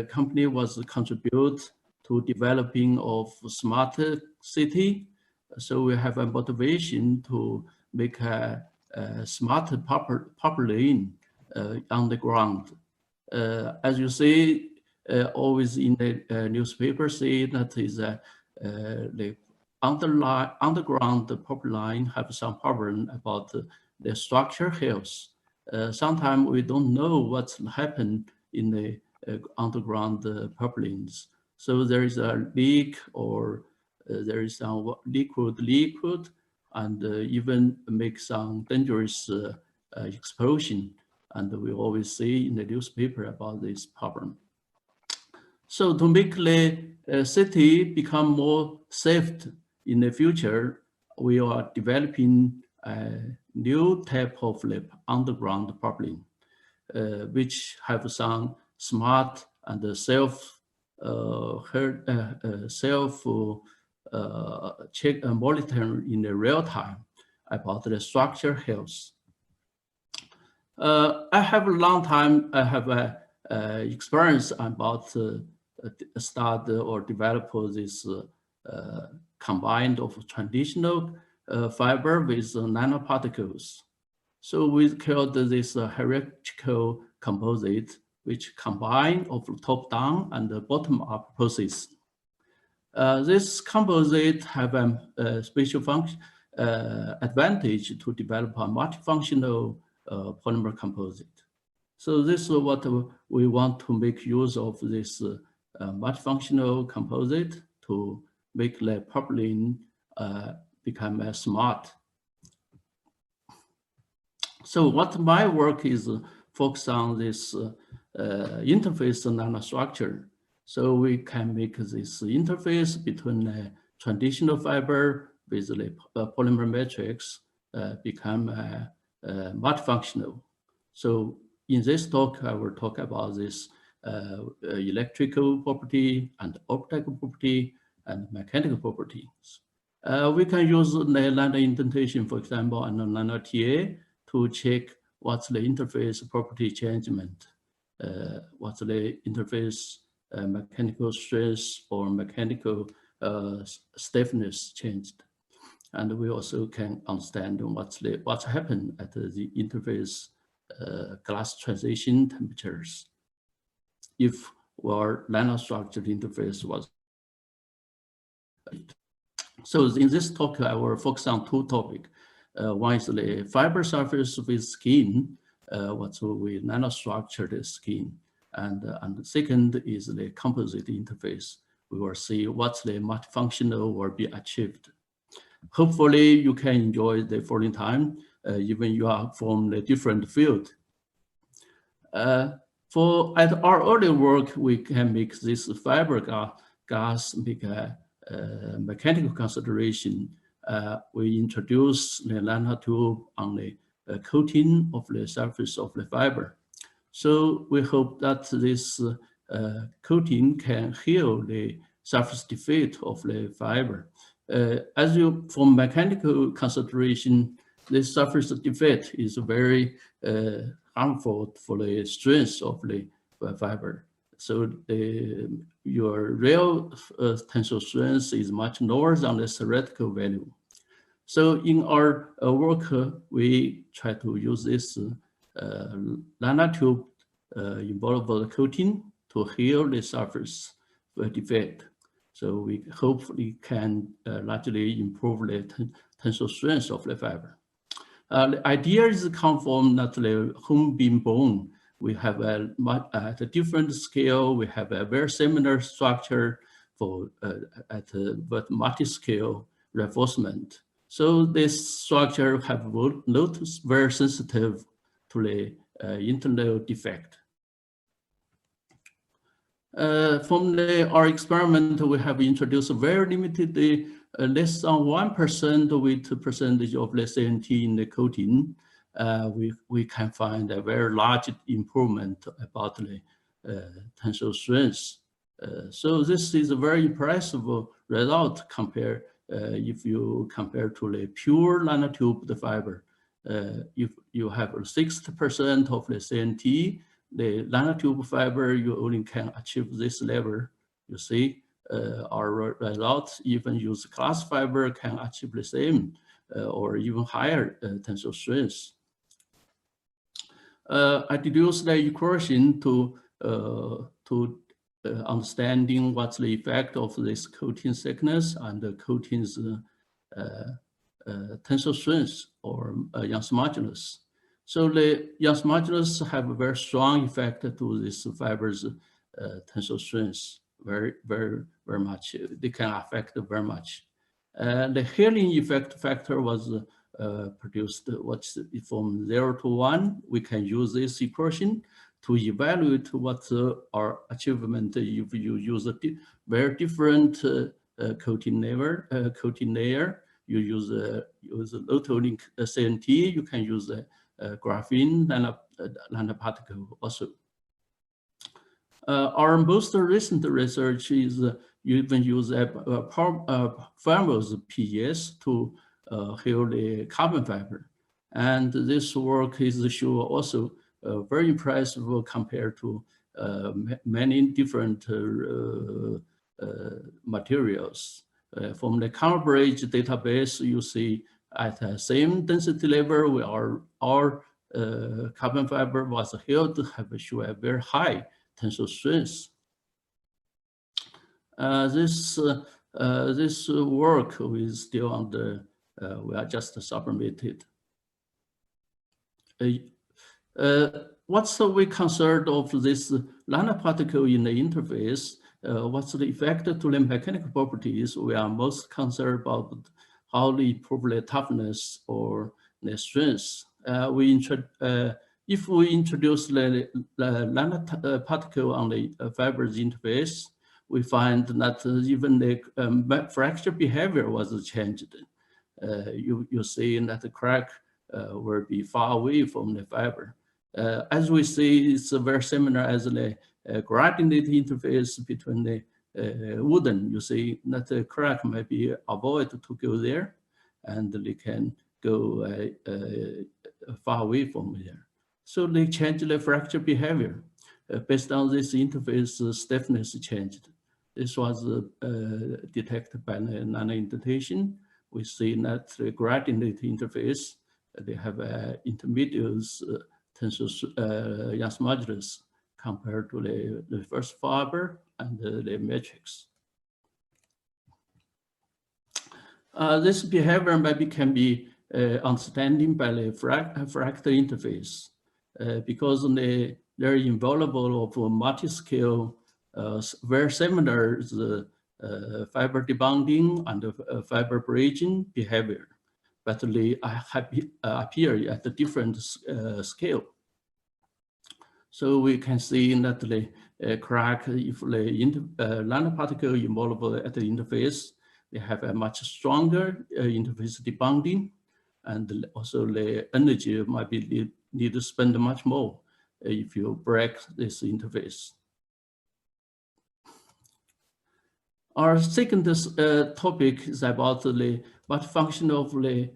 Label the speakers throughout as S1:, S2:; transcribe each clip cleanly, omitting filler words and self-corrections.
S1: company was contribute to developing of smarter city. So we have a motivation to make a smarter population on the ground. As you see, always in the newspaper say that is the underground pipeline have some problem about the structure health. Sometimes we don't know what's happened in the underground pipelines. So there is a leak or there is some liquid and even make some dangerous explosion. And we always see in the newspaper about this problem. So to make the city become more safe in the future, we are developing a new type of underground pipeline, which have some smart and self check and monitor in the real time about the structure health. I have a long time, I have experience about start or develop this combined of traditional fiber with nanoparticles. So we called this hierarchical composite, which combine of top-down and bottom-up process. This composite have a special function advantage to develop a multifunctional polymer composite. So this is what we want to make use of this multifunctional composite to make the pipeline become smart. So what my work is focused on this interface nanostructure. So we can make this interface between the traditional fiber with the polymer matrix become multifunctional. So in this talk, I will talk about this electrical property and optical property and mechanical properties. We can use the nano indentation, for example, and the nano TA to check what's the interface property changement, what's the interface mechanical stress or mechanical stiffness changed. And we also can understand what's happened at the interface glass transition temperatures if our nanostructured interface was. So in this talk, I will focus on two topics. One is the fiber surface with skin, what's with nanostructured skin. And the second is the composite interface. We will see what's the multifunctional will be achieved. Hopefully you can enjoy the following time, even you are from a different field. At our earlier work, we can make this fiber gas make a mechanical consideration. We introduce the nanotube on the coating of the surface of the fiber. So we hope that this coating can heal the surface defect of the fiber. From mechanical consideration, this surface defect is very harmful for the strength of the fiber. So your real tensile strength is much lower than the theoretical value. So in our work, we try to use this nanotube involved with coating to heal the surface defect. So we hopefully can largely improve the tensile strength of the fiber. The idea is come from that the home beam bone. We have at a different scale. We have a very similar structure for but multi-scale reinforcement. So this structure have noticed very sensitive to the internal defect. From our experiment, we have introduced a very limited, less than 1% with percentage of the CNT in the coating. We can find a very large improvement about the tensile strength. So this is a very impressive result if you compare to the pure nanotube fiber. If you have 60% of the CNT the nanotube fiber, you only can achieve this level. You see, our results even use glass fiber can achieve the same or even higher tensile strength. I deduced the equation to understanding what's the effect of this coating thickness and the coating's tensile strength or Young's modulus. So the Young's modulus have a very strong effect to this fiber's tensile strength, very much. They can affect very much. The healing effect factor was produced from 0 to 1. We can use this equation to evaluate what our achievement if you use a very different coating layer. You use low toning CNT. You can use graphene nanoparticle also. Our most recent research is you even use Fire's PES to heal the carbon fiber. And this work is sure also very impressive compared to many different materials. From the Cambridge database, you see at the same density level, our carbon fiber was healed to have a very high tensile strength. This work is still on the, we are just submitted. What's we concerned of this nanoparticle in the interface? What's the effect to the mechanical properties? We are most concerned about how they improve the toughness or the strength. If we introduce the nanoparticle on the fiber's interface, we find that even the fracture behavior was changed. You see that the crack will be far away from the fiber. As we see, it's very similar as the gradient interface between the wooden. You see that the crack might be avoided to go there, and they can go far away from there. So they change the fracture behavior. Based on this interface, stiffness changed. This was detected by the nano-indentation. We see that the gradient interface, they have intermediate tensile Young's modulus compared to the first fiber and the matrix. This behavior maybe can be understanding by the fractal interface because they're involvable of multi-scale, very similar the fiber debonding and fiber bridging behavior, but they appear at a different scale. So we can see that the crack, if the nanoparticle involved at the interface, they have a much stronger interface debonding, and also the energy might be need to spend much more if you break this interface. Our second topic is about what function of the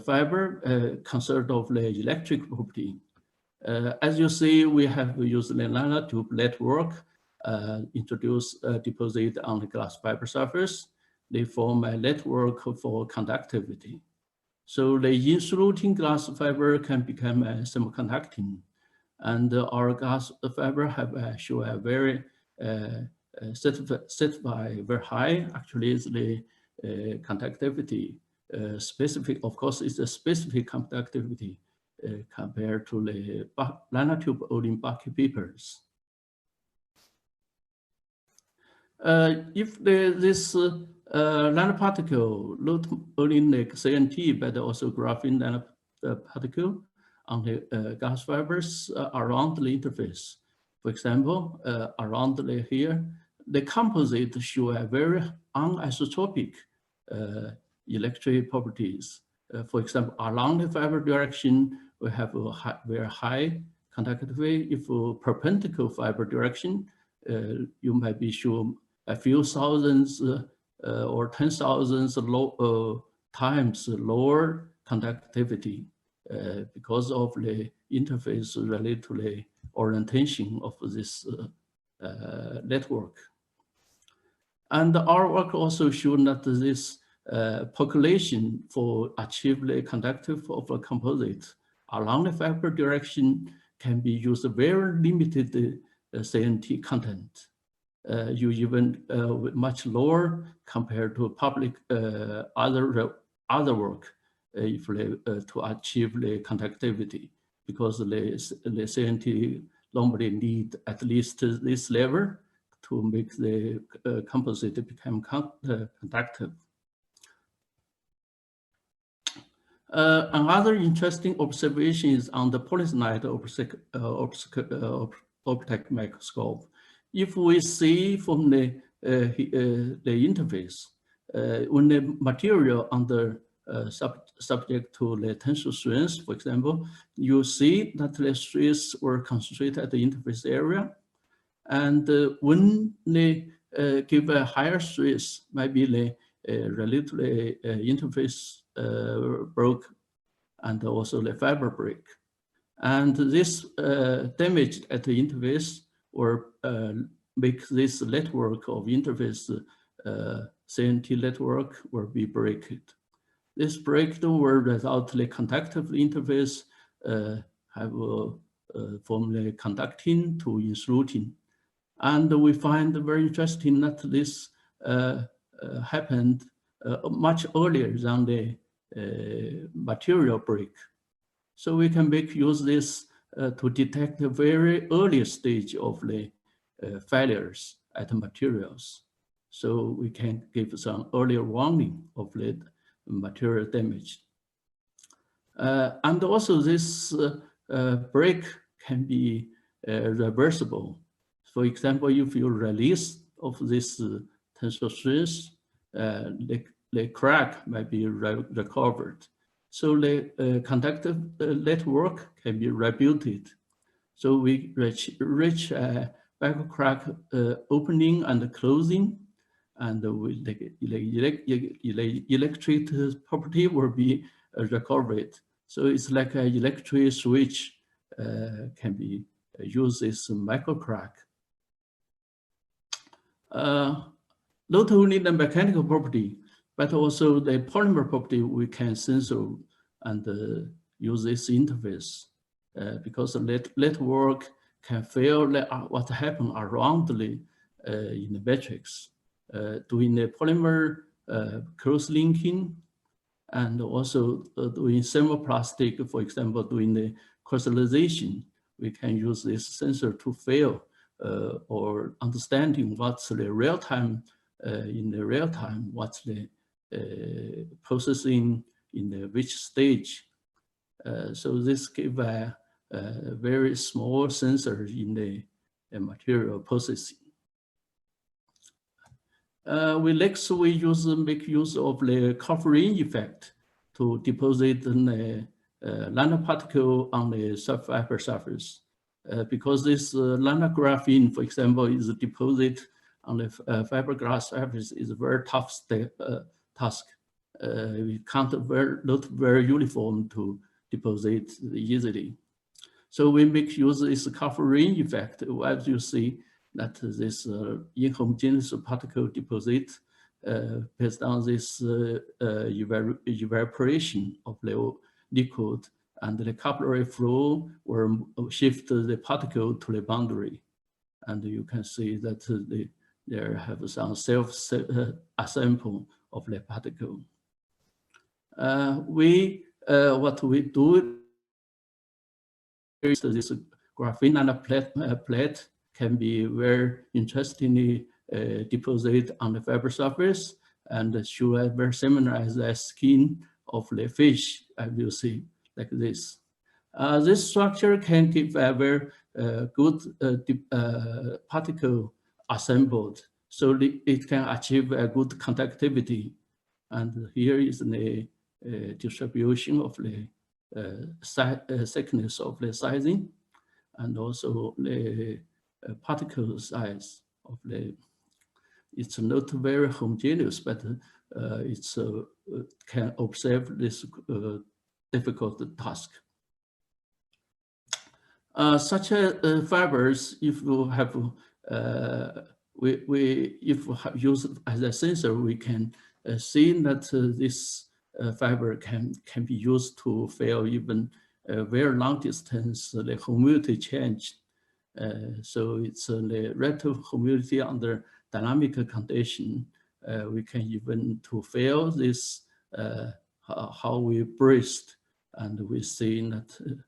S1: fiber concerned of the electric property. As you see, we have used the nanotube network, introduce deposit on the glass fiber surface. They form a network for conductivity. So the insulating glass fiber can become semiconducting, and our glass fiber have show a very certified very high. Actually, is the conductivity specific. Of course, it's a specific conductivity compared to the nanotube only bulky papers. If this nanoparticle not only like CNT but also graphene nanoparticle on the glass fibers around the interface. For example, around here, the composite show a very anisotropic electric properties. For example, along the fiber direction, we have a very high conductivity. If perpendicular fiber direction, you might be sure a few thousands or 10,000 times lower conductivity because of the interface related to the orientation of this network. And our work also showed that this population for achieve the conductive of a composite along the fiber direction can be used very limited CNT content. You even much lower compared to public other work if to achieve the conductivity, because the CNT normally need at least this level to make the composite become conductive. Another interesting observation is on the polysonide optic microscope. If we see from the interface, when the material under subject to the tensile stress, for example, you see that the stress were concentrated at the interface area. And when they give a higher stress, maybe the relatively interface broke and also the fiber break. And this damage at the interface or make this network of interface CNT network will be breaked. This breakdown will result the conductive interface have from the conducting to insulating. And we find very interesting that this happened much earlier than the material break. So we can use this to detect the very early stage of the failures at the materials. So we can give some earlier warning of the material damage. And also this break can be reversible. For example, if you release of this tensile stress, the crack might be recovered. So the conductive network can be rebuilt. So we reach microcrack opening and closing, and with the electric property will be recovered. So it's like an electric switch can be used as a microcrack. Not only the mechanical property, but also the polymer property we can censor and use this interface because the network can feel what happened around the in the matrix, doing the polymer cross-linking, and also doing thermoplastic, for example, doing the crystallization. We can use this sensor to feel or understanding what's the real time in the real time, what's the processing in the which stage. So this gives a very small sensor in the material processing. We make use of the covering effect to deposit the nanoparticle on the fiber surface. Because this nanographene, for example, is deposited on the fiberglass surface is a very tough task. We can't not very uniform to deposit easily. So we make use of this covering effect. As you see that this inhomogeneous particle deposit based on this evaporation of the liquid, and the capillary flow will shift the particle to the boundary. And you can see that there have some self-assemble of the particle. What we do is this graphene nanoplate can be very interestingly deposited on the fiber surface and show very similar as the skin of the fish, as you see, like this. This structure can give a very good particle assembled, so it can achieve a good conductivity. And here is the distribution of the thickness of the sizing, and also the particle size of the. It's not very homogeneous, but it's can observe this difficult task. Such fibers, if you have if we use it as a sensor, we can see that this fiber can be used to feel even very long distance the humidity change. So it's the relative humidity under dynamic condition. We can even to feel this how we breathe, and we see that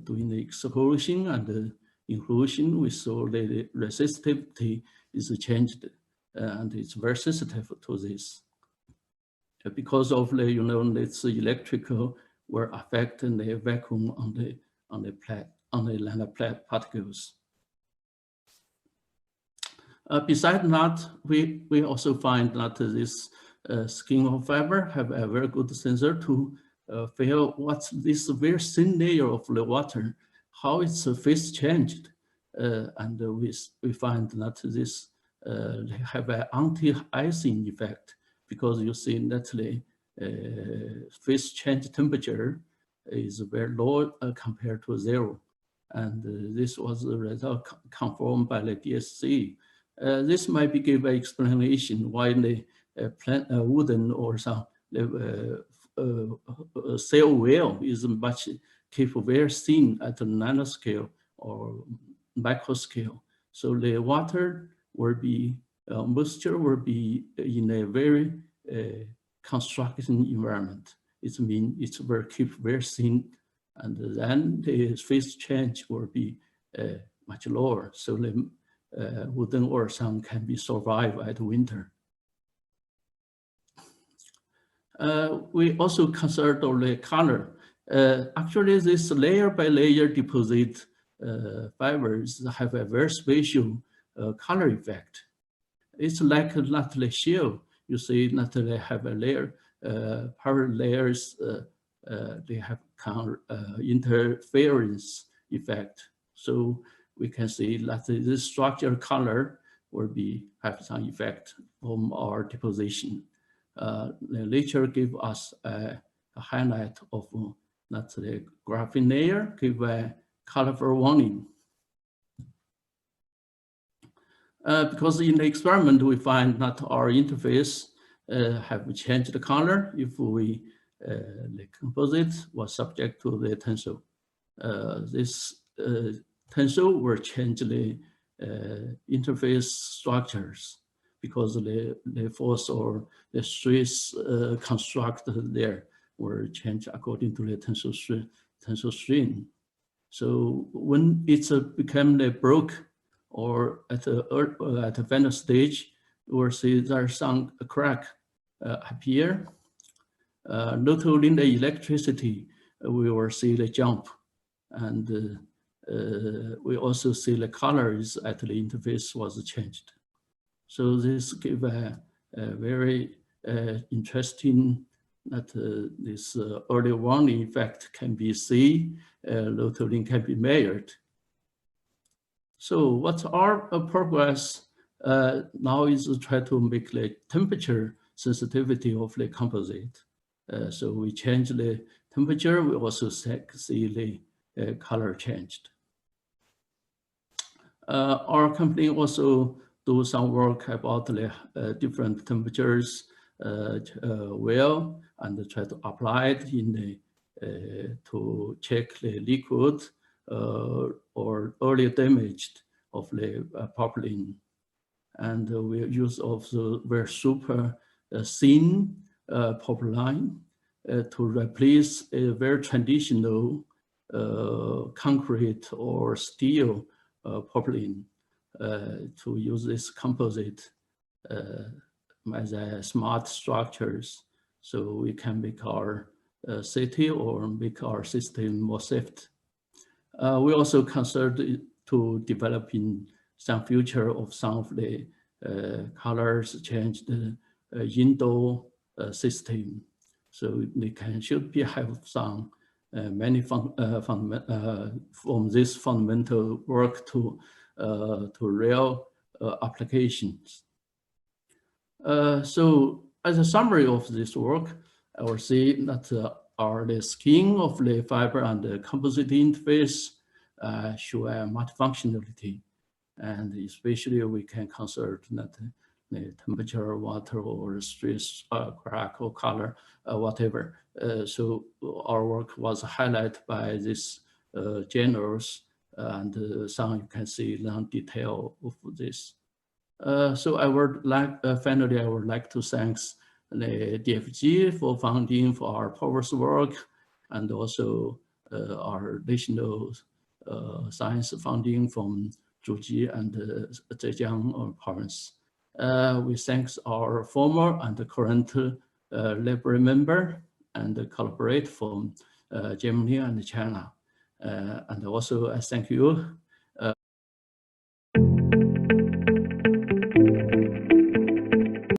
S1: during the exclusion and the inclusion, we saw the resistivity is changed, and it's very sensitive to this. Because of the, this electrical will affect the vacuum on the nanoparticles. Besides that, we also find that this skin of fiber have a very good sensor to feel what's this very thin layer of the water, how its phase changed, and we find that this have an anti-icing effect, because you see that the phase change temperature is very low compared to 0, and this was the result confirmed by the DSC. This might be give an explanation why the wooden or some cell whale is much keep very thin at the nanoscale or micro scale. So the water will be moisture will be in a very construction environment. It means it will keep very thin, and then the phase change will be much lower. So the wooden or some can be survive at winter. We also consider the color. Actually, this layer by layer deposit fibers have a very special color effect. It's like not the shell. You see that they have a layer, parallel layers, they have interference effect. So we can see that this structure color will have some effect on our deposition. The literature give us a highlight of that the graphene layer give a colorful warning. Because in the experiment we find that our interface have changed the color if we the composite was subject to the tensile. This tensile will change the interface structures, because the force or the stress constructed there will change according to the tensile strain. So when it's become the broke or at the final stage, we'll see there's some crack appear. Not only the electricity, we will see the jump, and we also see the colors at the interface was changed. So this give a very interesting that this early warning effect can be seen, load can be measured. So what's our progress now is to try to make the temperature sensitivity of the composite. So we change the temperature, we also see the color changed. Our company also do some work about the different temperatures well, and try to apply it in the to check the liquid or early damaged of the propylene. And we use also very super thin propylene to replace a very traditional concrete or steel propylene, to use this composite as a smart structures, so we can make our city or make our system more safe. We also considered to developing some future of some of the colors change the indoor system, so they should have some many from this fundamental work to real applications. So as a summary of this work, I will say that the skin of the fiber and the composite interface show a multifunctionality, and especially we can consider that the temperature, water, or stress, crack, or color, whatever. So our work was highlighted by these journals, and some you can see the detail of this. So I would like, finally, I would like to thank the DFG for funding for our POWERS work, and also our additional science funding from Zhuji and Zhejiang province. We thank our former and current library member and collaborate from Germany and China. And also I thank you